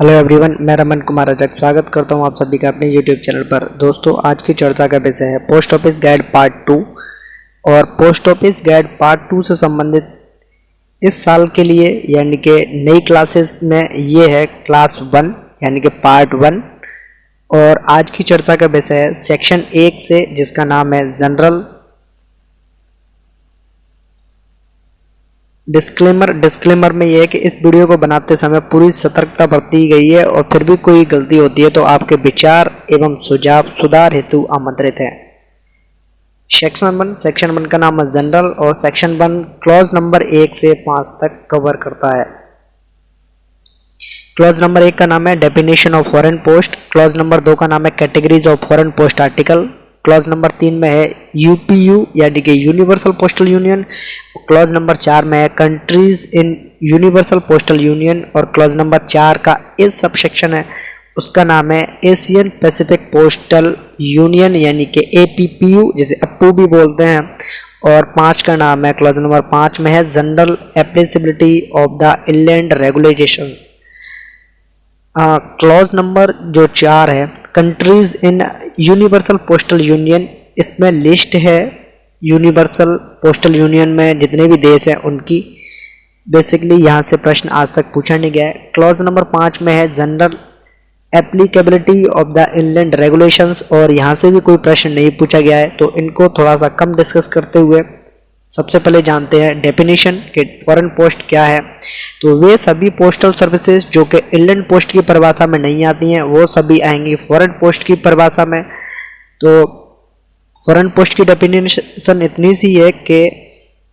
Hello everyone, मैं रमन कुमार अजक स्वागत करता हूं आप सभी का अपने यूट्यूब चैनल पर। दोस्तों, आज की चर्चा का विषय है पोस्ट ऑफिस गाइड पार्ट 2। और पोस्ट ऑफिस गाइड पार्ट 2 से संबंधित इस साल के लिए यानी कि नई क्लासेस में ये है क्लास 1 यानी कि पार्ट 1। और आज की चर्चा का विषय है सेक्शन 1 से, जिसका नाम है जनरल। डिस्क्लेमर में यह है कि इस वीडियो को बनाते समय पूरी सतर्कता बरती गई है और फिर भी कोई गलती होती है तो आपके विचार एवं सुझाव सुधार हेतु आमंत्रित है। सेक्शन 1 का नाम है जनरल और सेक्शन 1 क्लॉज नंबर 1 से 5 तक कवर करता है। क्लॉज नंबर 1 का नाम है definition of foreign post. Clause number 2 का नाम है categories of foreign post article. Clause number 3 में है यूपीयू यानी कि universal postal union. Clause number 4 में है countries in universal postal union. और क्लॉज नंबर 4 का इस सब सेक्शन है, उसका नाम है एशियन पैसिफिक पोस्टल यूनियन यानी कि एपीपीयू, जिसे अप्पू भी बोलते हैं। और 5 का नाम है, क्लॉज नंबर 5 में है general applicability of the inland regulations. Clause number जो 4 है countries in universal postal union, इसमें लिस्ट है यूनिवर्सल पोस्टल यूनियन में जितने भी देश हैं उनकी। बेसिकली यहाँ से प्रश्न आज तक पूछा नहीं गया है। क्लॉज नंबर 5 में है general applicability of the inland regulations और यहाँ से भी कोई प्रश्न नहीं पूछा गया है, तो इनको थोड़ा सा कम डिस्कस करते हुए सबसे पहले जानते हैं डेफिनेशन कि फॉरेन पोस्ट क्या है। तो वे सभी पोस्टल सर्विसेज जो कि इनलैंड पोस्ट की परिभाषा में नहीं आती हैं वो सभी आएंगी फॉरेन पोस्ट की परिभाषा में। तो फॉरेन पोस्ट की डेफिनेशन इतनी सी है कि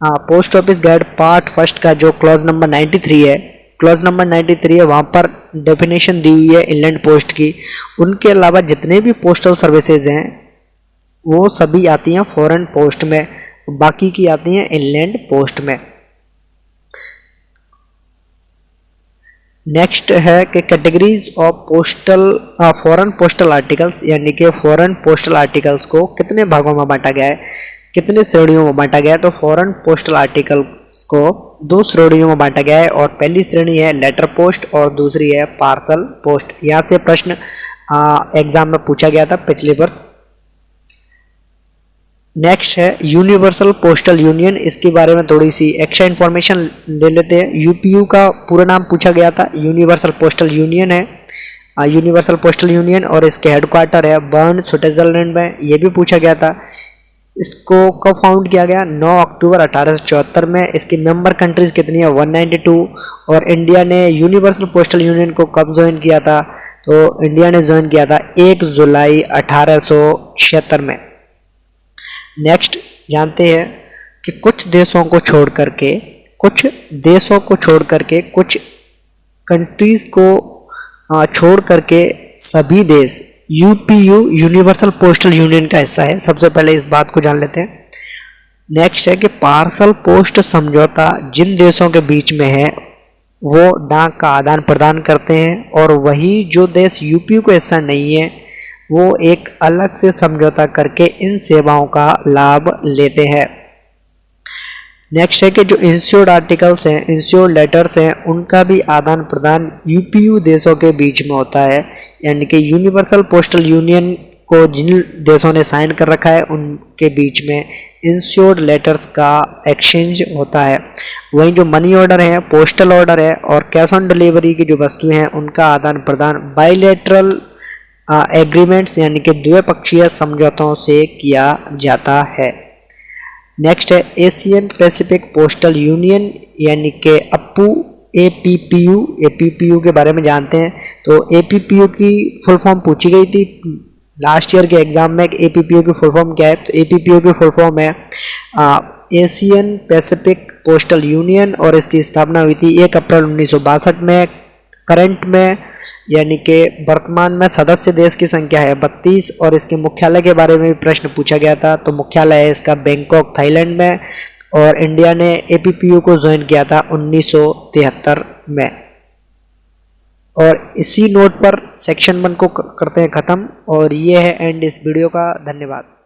पोस्ट ऑफिस गाइड पार्ट 1 का जो क्लॉज नंबर 93 है, क्लॉज नंबर 93 है, वहाँ पर डेफिनेशन दी हुई है इनलैंड पोस्ट की। उनके अलावा जितने भी पोस्टल सर्विसेज हैं वो सभी आती हैं फॉरेन पोस्ट में, बाकी की आती हैं इनलैंड पोस्ट में। नेक्स्ट है कि categories of postal foreign postal articles यानी कि फॉरेन पोस्टल आर्टिकल्स को कितने भागों में बांटा गया है, कितने श्रेणियों में बांटा गया है। तो फॉरेन पोस्टल आर्टिकल्स को 2 श्रेणियों में बांटा गया है और पहली श्रेणी है लेटर पोस्ट और दूसरी है पार्सल पोस्ट। यहाँ से प्रश्न एग्जाम में पूछा गया था पिछले वर्ष। नेक्स्ट है यूनिवर्सल पोस्टल यूनियन, इसके बारे में थोड़ी सी एक्स्ट्रा इन्फॉर्मेशन ले लेते हैं। यूपीयू का पूरा नाम पूछा गया था, यूनिवर्सल पोस्टल यूनियन है यूनिवर्सल पोस्टल यूनियन और इसके हेडक्वार्टर है बर्न, स्विट्जरलैंड में, ये भी पूछा गया था। इसको कब फाउंड किया गया? 9 अक्टूबर 1874 में। इसकी मेंबर कंट्रीज कितनी है? 192। और इंडिया ने यूनिवर्सल पोस्टल यूनियन को कब ज्वाइन किया था? तो इंडिया ने ज्वाइन किया था 1 जुलाई 1876 में। नेक्स्ट जानते हैं कि कुछ देशों को छोड़ करके कुछ कंट्रीज को छोड़ करके सभी देश यूपीयू यूनिवर्सल पोस्टल यूनियन का हिस्सा है। सबसे पहले इस बात को जान लेते हैं। नेक्स्ट है कि पार्सल पोस्ट समझौता जिन देशों के बीच में है वो डाक का आदान प्रदान करते हैं और वही जो देश यूपीयू का हिस्सा नहीं है वो एक अलग से समझौता करके इन सेवाओं का लाभ लेते हैं। नेक्स्ट है कि जो इंश्योर्ड आर्टिकल्स हैं, इंश्योर्ड लेटर्स हैं, उनका भी आदान प्रदान यूपीयू देशों के बीच में होता है। यानी कि यूनिवर्सल पोस्टल यूनियन को जिन देशों ने साइन कर रखा है उनके बीच में इंश्योर्ड लेटर्स का एक्सचेंज होता है। वहीं जो मनी ऑर्डर है, पोस्टल ऑर्डर है और कैश ऑन डिलीवरी की जो वस्तुएं हैं उनका आदान प्रदान बायलैटरल एग्रीमेंट्स यानी कि द्विपक्षीय समझौतों से किया जाता है। नेक्स्ट है एशियन पैसिफिक पोस्टल यूनियन यानी कि अप्पू, एपीपीयू के बारे में जानते हैं। तो एपीपीयू की फुल फॉर्म पूछी गई थी लास्ट ईयर के एग्जाम में, एपीपीयू की फुल फॉर्म क्या है? तो एपीपीयू की फुल फॉर्म है एशियन पैसिफिक पोस्टल यूनियन और इसकी स्थापना हुई थी 1 अप्रैल 1962 में। करंट में यानी कि वर्तमान में सदस्य देश की संख्या है 32 और इसके मुख्यालय के बारे में भी प्रश्न पूछा गया था। तो मुख्यालय है इसका बैंकॉक, थाईलैंड में और इंडिया ने एपीपीयू को ज्वाइन किया था 1973 में। और इसी नोट पर सेक्शन 1 को करते हैं ख़त्म और ये है एंड इस वीडियो का। धन्यवाद।